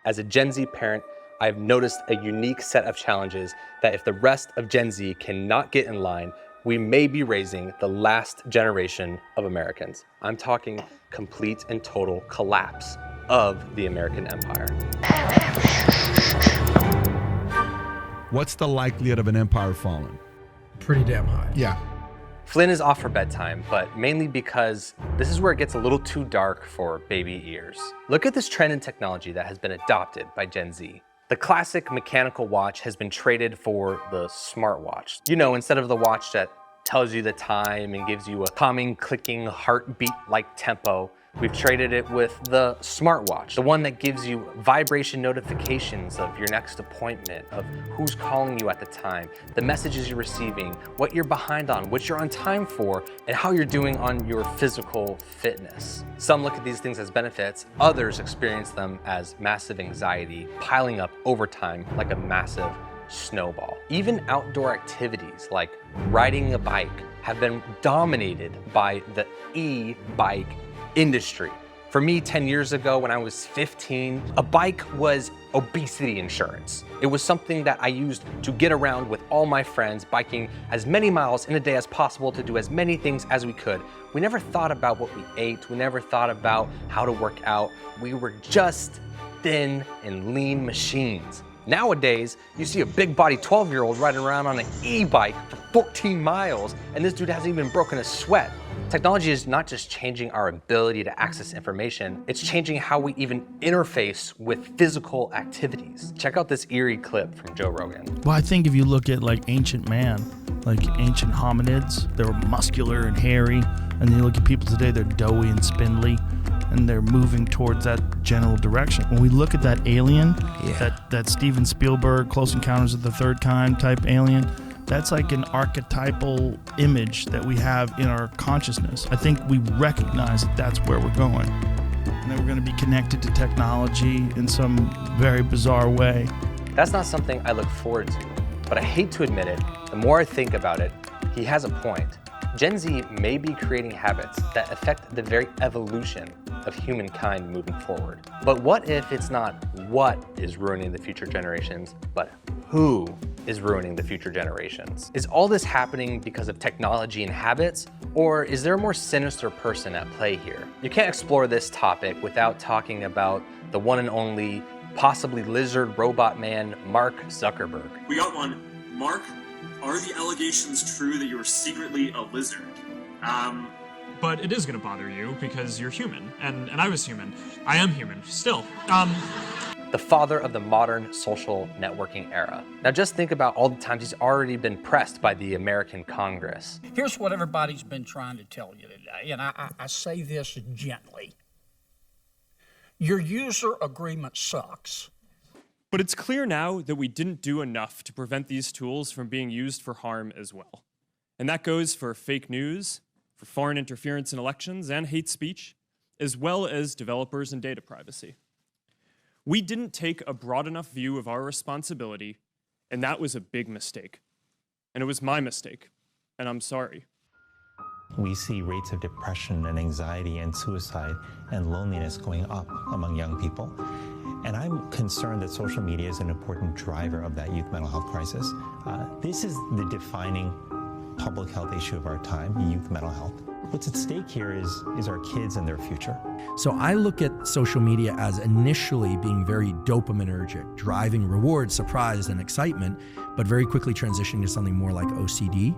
As a Gen Z parent, I've noticed a unique set of challenges that if the rest of Gen Z cannot get in line, we may be raising the last generation of Americans. I'm talking complete and total collapse of the American empire. What's the likelihood of an empire falling? Pretty damn high. Yeah. Flynn is off for bedtime, but mainly because this is where it gets a little too dark for baby ears. Look at this trend in technology that has been adopted by Gen Z. The classic mechanical watch has been traded for the smartwatch. You know, instead of the watch that tells you the time and gives you a calming, clicking, heartbeat-like tempo, we've traded it with the smartwatch, the one that gives you vibration notifications of your next appointment, of who's calling you at the time, the messages you're receiving, what you're behind on, what you're on time for, and how you're doing on your physical fitness. Some look at these things as benefits, others experience them as massive anxiety, piling up over time like a massive snowball. Even outdoor activities like riding a bike have been dominated by the e-bike industry. For me, 10 years ago when I was 15, a bike was obesity insurance. It was something that I used to get around with all my friends, biking as many miles in a day as possible to do as many things as we could. We never thought about what we ate. We never thought about how to work out. We were just thin and lean machines. Nowadays, you see a big body 12-year-old riding around on an e-bike for 14 miles, and this dude hasn't even broken a sweat. Technology is not just changing our ability to access information, it's changing how we even interface with physical activities. Check out this eerie clip from Joe Rogan. Well, I think if you look at like ancient man, like ancient hominids, they were muscular and hairy, and then you look at people today, they're doughy and spindly, and they're moving towards that general direction. When we look at that alien, that Steven Spielberg, Close Encounters of the Third Kind type alien, that's like an archetypal image that we have in our consciousness. I think we recognize that that's where we're going. And that we're going to be connected to technology in some very bizarre way. That's not something I look forward to, but I hate to admit it, the more I think about it, he has a point. Gen Z may be creating habits that affect the very evolution of humankind moving forward. But what if it's not what is ruining the future generations, but who is ruining the future generations? Is all this happening because of technology and habits, or is there a more sinister person at play here? You can't explore this topic without talking about the one and only, possibly lizard robot man, Mark Zuckerberg. We got one. Mark, are the allegations true that you're secretly a lizard? But it is gonna bother you because you're human, and I was human. I am human, still. The father of the modern social networking era. Now just think about all the times he's already been pressed by the American Congress. Here's what everybody's been trying to tell you today, and I say this gently. Your user agreement sucks. But it's clear now that we didn't do enough to prevent these tools from being used for harm as well. And that goes for fake news, for foreign interference in elections and hate speech, as well as developers and data privacy. We didn't take a broad enough view of our responsibility, and that was a big mistake. And it was my mistake, and I'm sorry. We see rates of depression and anxiety and suicide and loneliness going up among young people. And I'm concerned that social media is an important driver of that youth mental health crisis. This is the defining public health issue of our time, youth mental health. What's at stake here is our kids and their future. So I look at social media as initially being very dopaminergic, driving reward, surprise, and excitement, but very quickly transitioning to something more like OCD.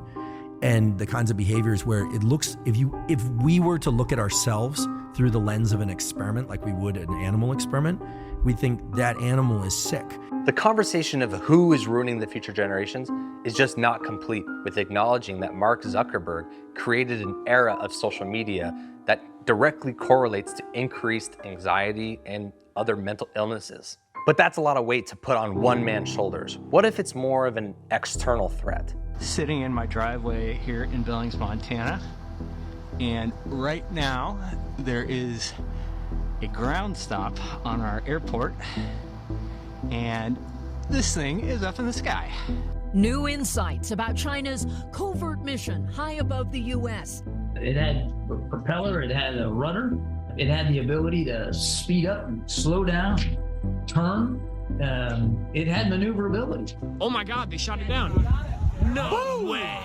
And the kinds of behaviors where it looks, if we were to look at ourselves through the lens of an experiment, like we would an animal experiment, we think that animal is sick. The conversation of who is ruining the future generations is just not complete with acknowledging that Mark Zuckerberg created an era of social media that directly correlates to increased anxiety and other mental illnesses. But that's a lot of weight to put on one man's shoulders. What if it's more of an external threat? Sitting in my driveway here in Billings, Montana, and right now there is a ground stop on our airport, and this thing is up in the sky. New insights about China's covert mission high above the U.S. It had a propeller, it had a rudder, it had the ability to speed up and slow down. turn. It had maneuverability. Oh my God, they shot it down. No way.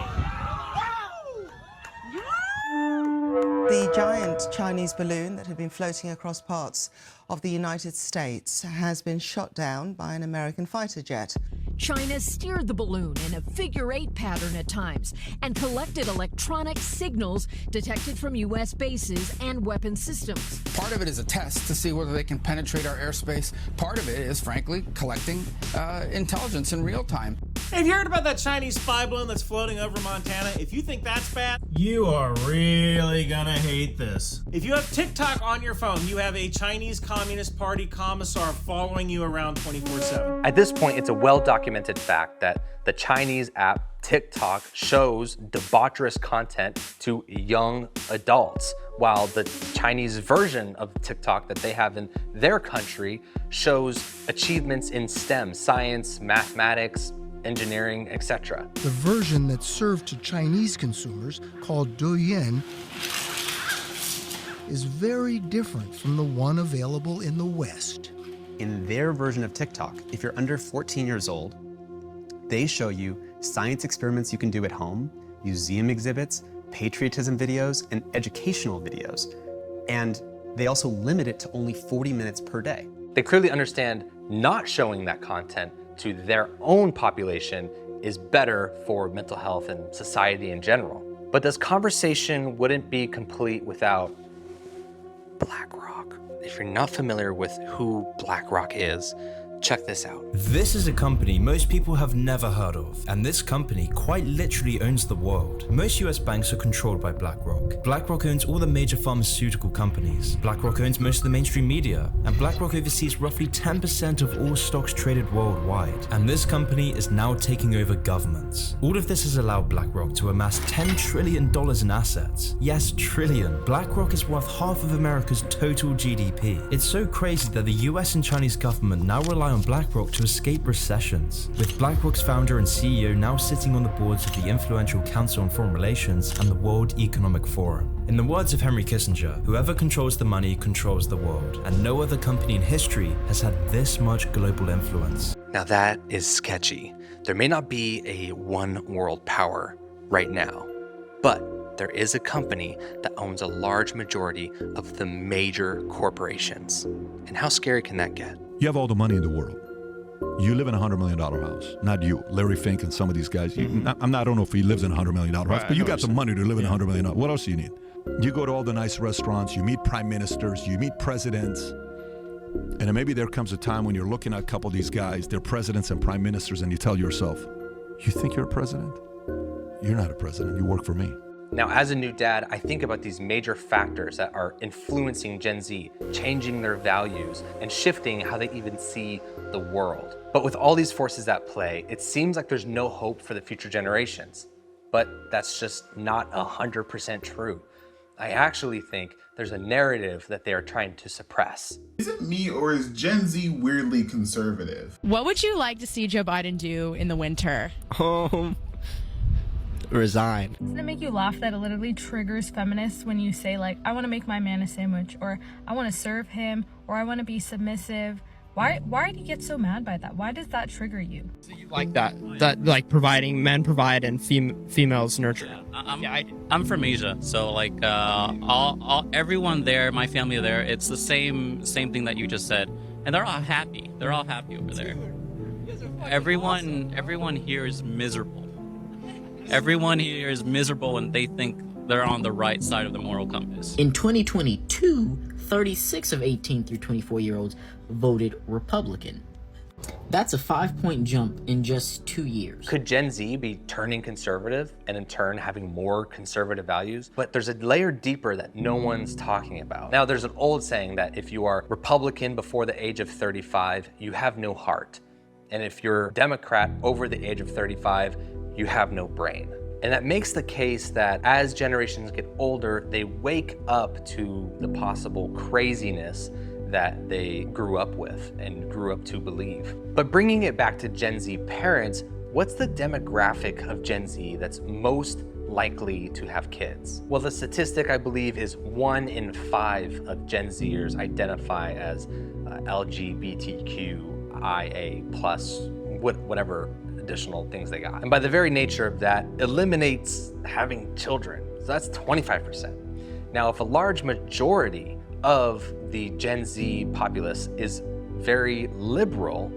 The giant Chinese balloon that had been floating across parts of the United States has been shot down by an American fighter jet. China steered the balloon in a figure-8 pattern at times and collected electronic signals detected from U.S. bases and weapon systems. Part of it is a test to see whether they can penetrate our airspace. Part of it is, frankly, collecting intelligence in real time. Have you heard about that Chinese spy balloon that's floating over Montana? If you think that's bad, you are really gonna hate this. If you have TikTok on your phone, you have a Chinese Communist Party commissar following you around 24/7. At this point, it's a well-documented fact that the Chinese app TikTok shows debaucherous content to young adults, while the Chinese version of TikTok that they have in their country shows achievements in STEM, science, mathematics, engineering, etc. The version that's served to Chinese consumers, called Douyin, is very different from the one available in the West. In their version of TikTok, if you're under 14 years old, they show you science experiments you can do at home, museum exhibits, patriotism videos, and educational videos. And they also limit it to only 40 minutes per day. They clearly understand not showing that content to their own population is better for mental health and society in general. But this conversation wouldn't be complete without BlackRock. If you're not familiar with who BlackRock is, check this out. This is a company most people have never heard of, and this company quite literally owns the world. Most US banks are controlled by BlackRock. BlackRock owns all the major pharmaceutical companies. BlackRock owns most of the mainstream media, and BlackRock oversees roughly 10% of all stocks traded worldwide. And this company is now taking over governments. All of this has allowed BlackRock to amass $10 trillion in assets. Yes, trillion. BlackRock is worth half of America's total GDP. It's so crazy that the US and Chinese government now rely on BlackRock to escape recessions, with BlackRock's founder and CEO now sitting on the boards of the influential Council on Foreign Relations and the World Economic Forum. In the words of Henry Kissinger, whoever controls the money controls the world, and no other company in history has had this much global influence. Now that is sketchy. There may not be a one world power right now, but there is a company that owns a large majority of the major corporations. And how scary can that get? You have all the money in the world. You live in a $100 million house. Not you, Larry Fink and some of these guys. I don't know if he lives in a $100 million house, but you got the money to live in a $100 million house. What else do you need? You go to all the nice restaurants, you meet prime ministers, you meet presidents. And then maybe there comes a time when you're looking at a couple of these guys, they're presidents and prime ministers, and you tell yourself, you think you're a president? You're not a president, you work for me. Now, as a new dad, I think about these major factors that are influencing Gen Z, changing their values, and shifting how they even see the world. But with all these forces at play, it seems like there's no hope for the future generations. But that's just not 100% true. I actually think there's a narrative that they are trying to suppress. Is it me, or is Gen Z weirdly conservative? What would you like to see Joe Biden do in the winter? Resign. Doesn't it make you laugh that it literally triggers feminists when you say, like, I want to make my man a sandwich, or I want to serve him, or I want to be submissive? Why do you get so mad by that? Why does that trigger you? Like that like providing, men provide and females nurture. I'm from Asia, so like everyone there, my family there, it's the same thing that you just said, and they're all happy. They're all happy over there. Everyone here is miserable. Everyone here is miserable, and they think they're on the right side of the moral compass. In 2022, 36 of 18 through 24-year-olds voted Republican. That's a 5-point jump in just 2 years. Could Gen Z be turning conservative and in turn having more conservative values? But there's a layer deeper that no one's talking about. Now, there's an old saying that if you are Republican before the age of 35, you have no heart. And if you're Democrat over the age of 35, you have no brain. And that makes the case that as generations get older, they wake up to the possible craziness that they grew up with and grew up to believe. But bringing it back to Gen Z parents, what's the demographic of Gen Z that's most likely to have kids? Well, the statistic I believe is 1 in 5 of Gen Zers identify as LGBTQIA plus, whatever additional things they got. And by the very nature of that, eliminates having children. So that's 25%. Now, if a large majority of the Gen Z populace is very liberal,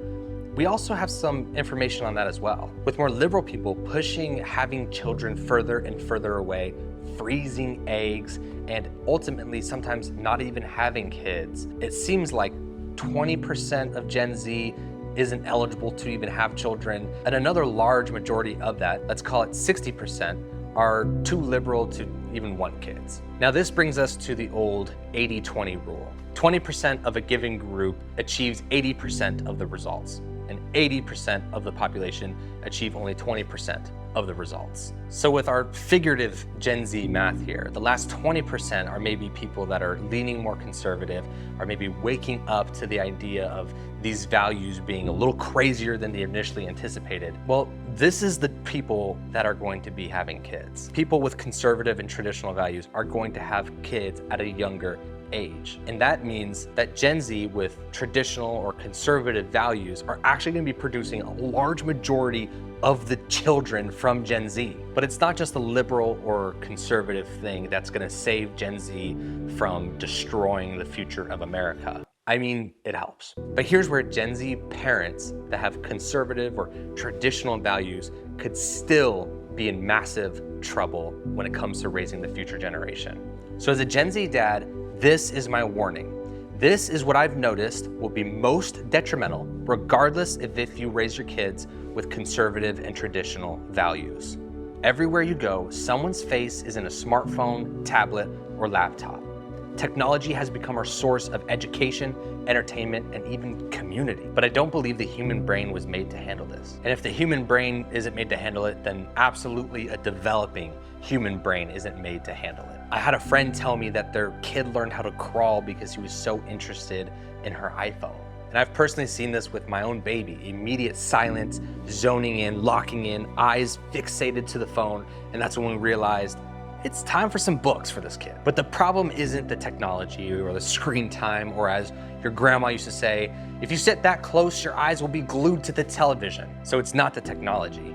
we also have some information on that as well. With more liberal people pushing having children further and further away, freezing eggs, and ultimately sometimes not even having kids, it seems like 20% of Gen Z isn't eligible to even have children, and another large majority of that, let's call it 60%, are too liberal to even want kids. Now this brings us to the old 80-20 rule. 20% of a given group achieves 80% of the results, and 80% of the population achieve only 20% of the results. So with our figurative Gen Z math here, the last 20% are maybe people that are leaning more conservative, are maybe waking up to the idea of these values being a little crazier than they initially anticipated. Well, this is the people that are going to be having kids. People with conservative and traditional values are going to have kids at a younger age. And that means that Gen Z with traditional or conservative values are actually going to be producing a large majority of the children from Gen Z. But it's not just a liberal or conservative thing that's going to save Gen Z from destroying the future of America. I mean, it helps. But here's where Gen Z parents that have conservative or traditional values could still be in massive trouble when it comes to raising the future generation. So as a Gen Z dad, this is my warning. This is what I've noticed will be most detrimental, regardless if you raise your kids with conservative and traditional values. Everywhere you go, someone's face is in a smartphone, tablet, or laptop. Technology has become our source of education, entertainment, and even community. But I don't believe the human brain was made to handle this. And if the human brain isn't made to handle it, then absolutely a developing human brain isn't made to handle it. I had a friend tell me that their kid learned how to crawl because he was so interested in her iPhone. And I've personally seen this with my own baby. Immediate silence, zoning in, locking in, eyes fixated to the phone. And that's when we realized it's time for some books for this kid. But the problem isn't the technology or the screen time, or as your grandma used to say, if you sit that close, your eyes will be glued to the television. So it's not the technology,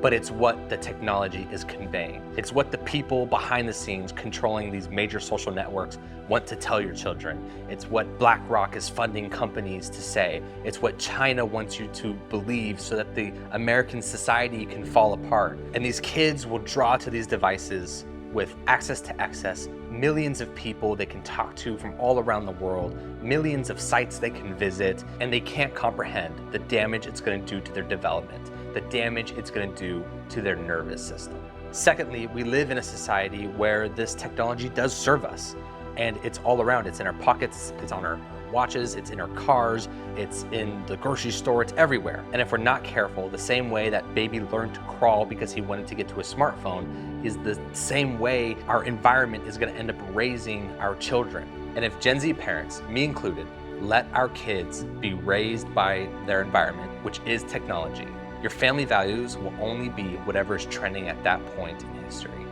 but it's what the technology is conveying. It's what the people behind the scenes controlling these major social networks want to tell your children. It's what BlackRock is funding companies to say. It's what China wants you to believe so that the American society can fall apart. And these kids will draw to these devices with access to access, millions of people they can talk to from all around the world, millions of sites they can visit, and they can't comprehend the damage it's going to do to their development, the damage it's going to do to their nervous system. Secondly, we live in a society where this technology does serve us, and it's all around. It's in our pockets, it's on our watches, it's in our cars, it's in the grocery store, it's everywhere. And if we're not careful, the same way that baby learned to crawl because he wanted to get to a smartphone is the same way our environment is going to end up raising our children. And if Gen Z parents, me included, let our kids be raised by their environment, which is technology, your family values will only be whatever is trending at that point in history.